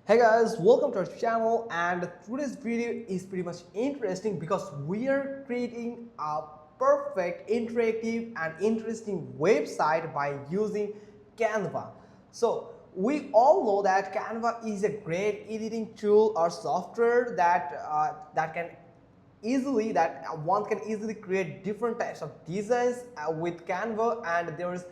Hey guys, welcome to our channel, and today's video is pretty much interesting because we are creating a perfect interactive and interesting website by using Canva. So we all know that Canva is a great editing tool or software that one can easily create different types of designs with Canva, and there is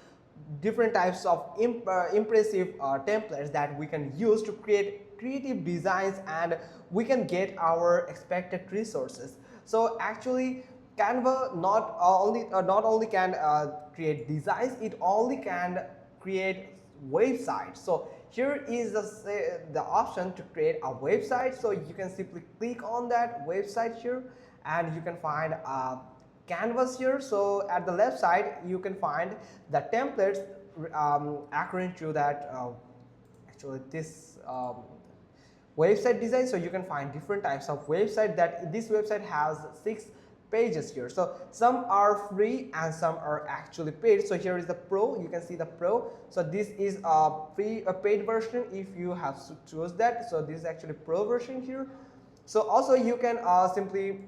different types of impressive templates that we can use to create creative designs, and we can get our expected resources. So actually Canva not only can create designs, it only can create websites. So here is the option to create a website. So you can simply click on that website here, and you can find a canvas here. So at the left side you can find the templates according to that actually this website design. So you can find different types of website. That this website has 6 pages here. So some are free and some are actually paid. So here is the pro. You can see the pro. So this is a paid version if you have to choose that. So this is actually pro version here. So also you can simply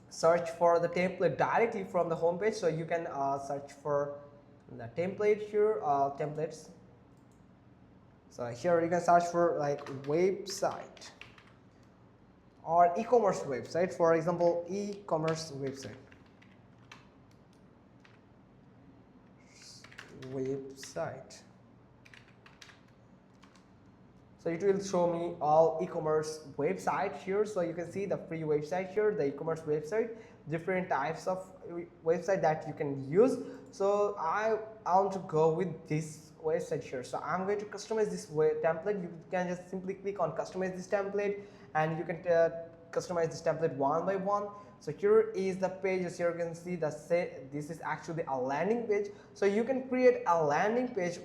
search for the template directly from the home page. So you can search for the template here, templates. So here you can search for like website or e-commerce website. For example, e-commerce website. So it will show me all e-commerce website here. So you can see the free website here, the e-commerce website, different types of website that you can use. So I want to go with this website here. So I'm going to customize this template. You can just simply click on customize this template, and you can customize this template one by one. So here is the pages. Here you can see this is actually a landing page. So you can create a landing page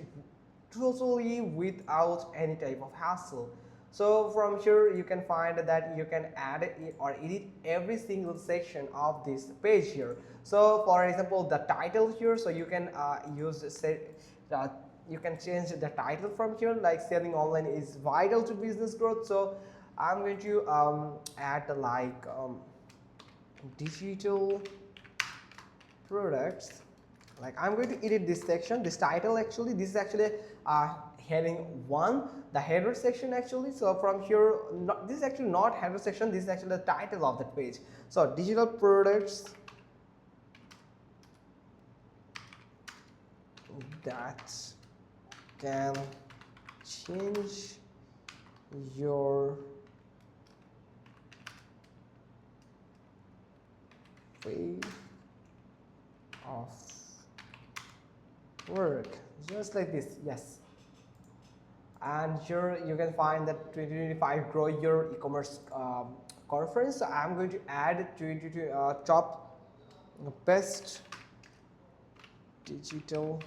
totally without any type of hassle. So from here you can find that you can add or edit every single section of this page here. So for example, the title here, so you can you can change the title from here, like selling online is vital to business growth. So I'm going to add like digital products. Like I'm going to edit this section, this title. Actually this is actually heading 1, the header section actually. So from here, this is actually not header section, this is actually the title of that page. So digital products that can change your way of work, just like this. Yes. And here you can find that 2025 grow your e-commerce conference. So I'm going to add to top best digital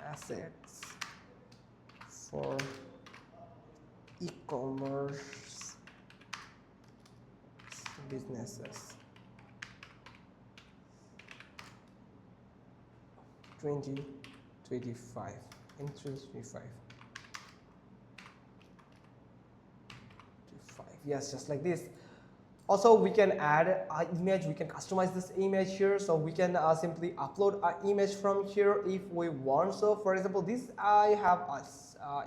assets for e-commerce businesses 2025 in 2025. Yes, just like this. Also we can add an image, we can customize this image here. So we can simply upload an image from here if we want. So for example, this I have a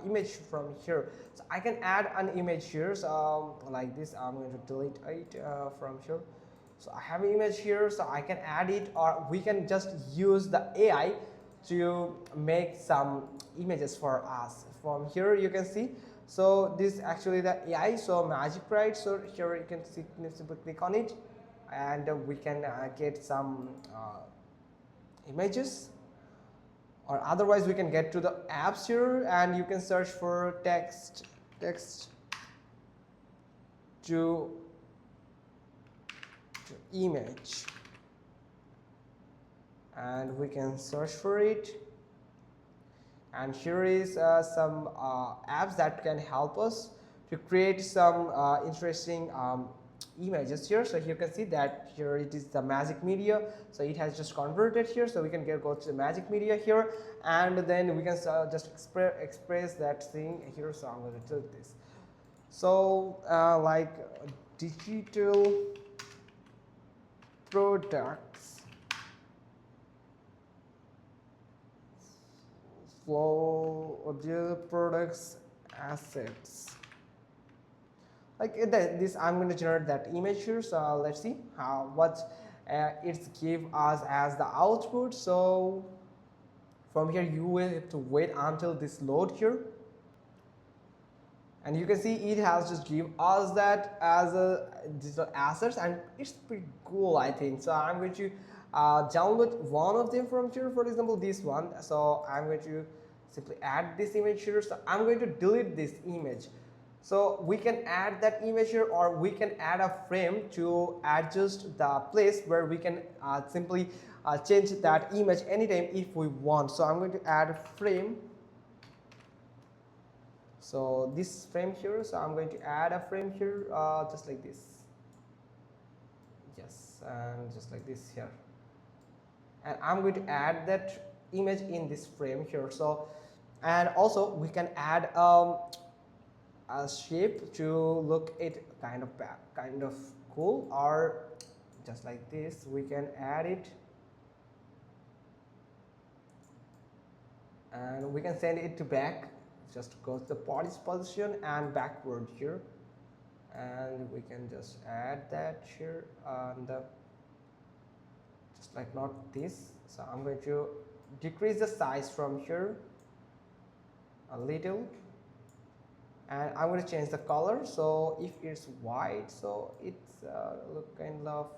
image from here, so I can add an image here. So like this, I'm going to delete it from here. So I have an image here, so I can add it, or we can just use the AI to make some images for us. From here you can see, so this is actually the AI, so magic, right? So here you can simply click on it, and we can get some images, or otherwise we can get to the apps here, and you can search for text to image, and we can search for it. And here is some apps that can help us to create some interesting images here. So you can see that here it is the magic media, so it has just converted here, so we can go to the magic media here, and then we can just express that thing here. So I'm going to tilt this, so like digital products flow or digital products assets, like this. I'm going to generate that image here. So let's see how what it's give us as the output. So from here you will have to wait until this load here, and you can see it has just give us that as a digital assets, and it's pretty cool, I think. So I'm going to download one of them from here, for example this one. So I'm going to simply add this image here. So I'm going to delete this image. So we can add that image here, or we can add a frame to adjust the place where we can simply change that image anytime if we want. So I'm going to add a frame. So this frame here, so I'm going to add a frame here, just like this. Yes, and just like this here. And I'm going to add that image in this frame here. So, and also we can add a shape to look it kind of cool, or just like this we can add it, and we can send it to back. Just go to the position and backward here, and we can just add that here, and just like not this. So I'm going to decrease the size from here a little, and I'm going to change the color. So if it's white, so it's look kind of,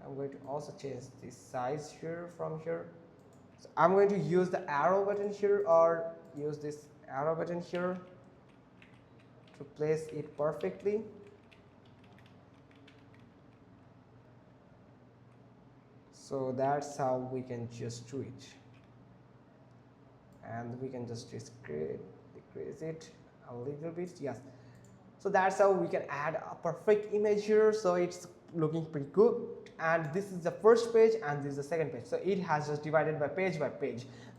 I'm going to also change the size here from here. So I'm going to use the arrow button here, or use this arrow button here to place it perfectly. So that's how we can just do it, and we can just decrease it a little bit. Yes, so that's how we can add a perfect image here. So it's looking pretty good, and this is the first page and this is the second page. So it has just divided by page,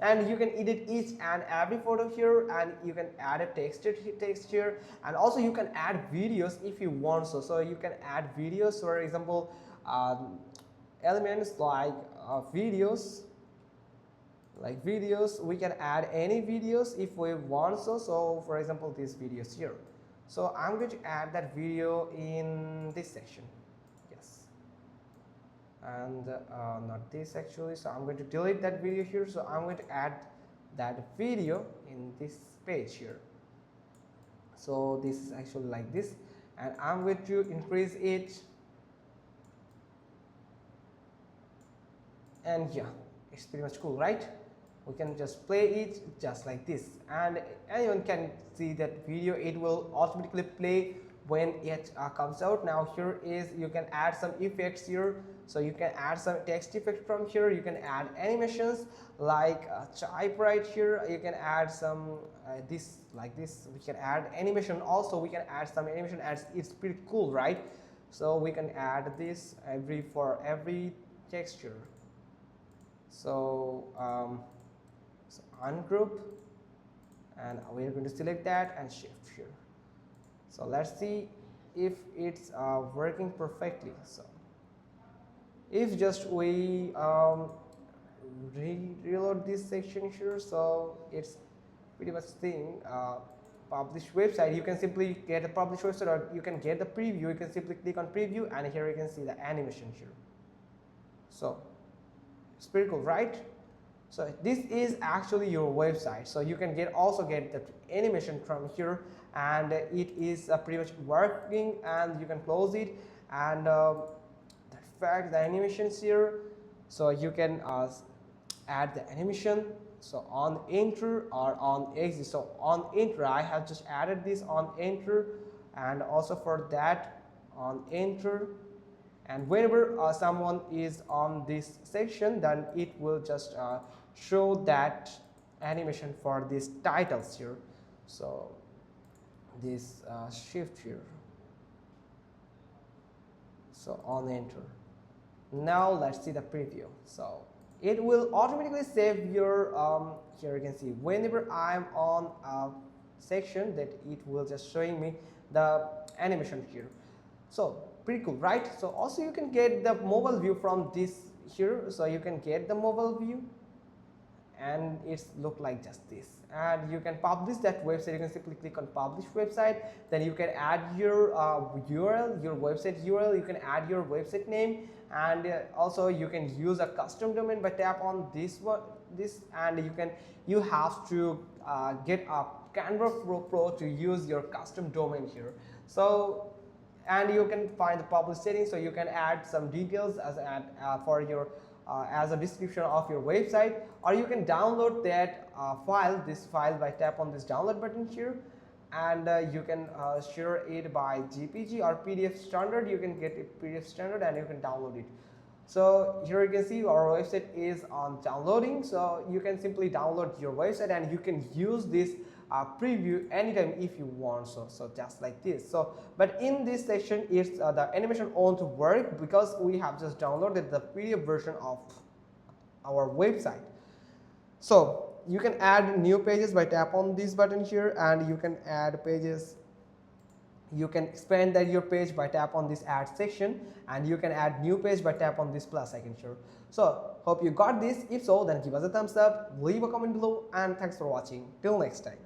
and you can edit each and every photo here, and you can add a text here, and also you can add videos if you want. So you can add videos, for example elements like videos, we can add any videos if we want. So for example these videos here, so I'm going to add that video in this section. Yes, and not this actually. So I'm going to delete that video here. So I'm going to add that video in this page here. So this is actually like this, and I'm going to increase it, and yeah, it's pretty much cool, right? We can just play it just like this, and anyone can see that video. It will automatically play when it comes out. Now here is, you can add some effects here. So you can add some text effect from here. You can add animations like type right here. You can add some this like this. We can add animation also. We can add some animation, as it's pretty cool, right? So we can add this for every texture. So so ungroup, and we're going to select that and shift here. So let's see if it's working perfectly. So if just we reload this section here, so it's pretty much thing published website. You can simply get a published website, or you can get the preview. You can simply click on preview, and here you can see the animation here. So it's pretty cool, right? So this is actually your website. So you can also get the animation from here, and it is pretty much working, and you can close it, and the animations here. So you can add the animation. So on enter or on exit. So on enter, I have just added this on enter, and also for that on enter. And whenever someone is on this section, then it will just show that animation for these titles here. So this shift here. So on enter. Now let's see the preview. So it will automatically save your here you can see whenever I'm on a section that it will just showing me the animation here. So pretty cool, right? So also you can get the mobile view from this here. So you can get the mobile view and it's look like just this, and you can publish that website. You can simply click on publish website, then you can add your URL, your website URL, you can add your website name, and also you can use a custom domain by tap on this one, and you have to get a Canva Pro to use your custom domain here. So and you can find the publish settings, so you can add some details as for your as a description of your website, or you can download that this file by tap on this download button here, and you can share it by GPG or PDF standard. You can get it PDF standard and you can download it. So here you can see our website is on downloading, so you can simply download your website and you can use this preview anytime if you want. So just like this. So but in this section it's the animation won't work because we have just downloaded the PDF version of our website. So you can add new pages by tap on this button here, and you can add pages. You can expand your page by tap on this add section, and you can add new page by tap on this plus icon here. So hope you got this. If so, then give us a thumbs up, leave a comment below, and thanks for watching. Till next time.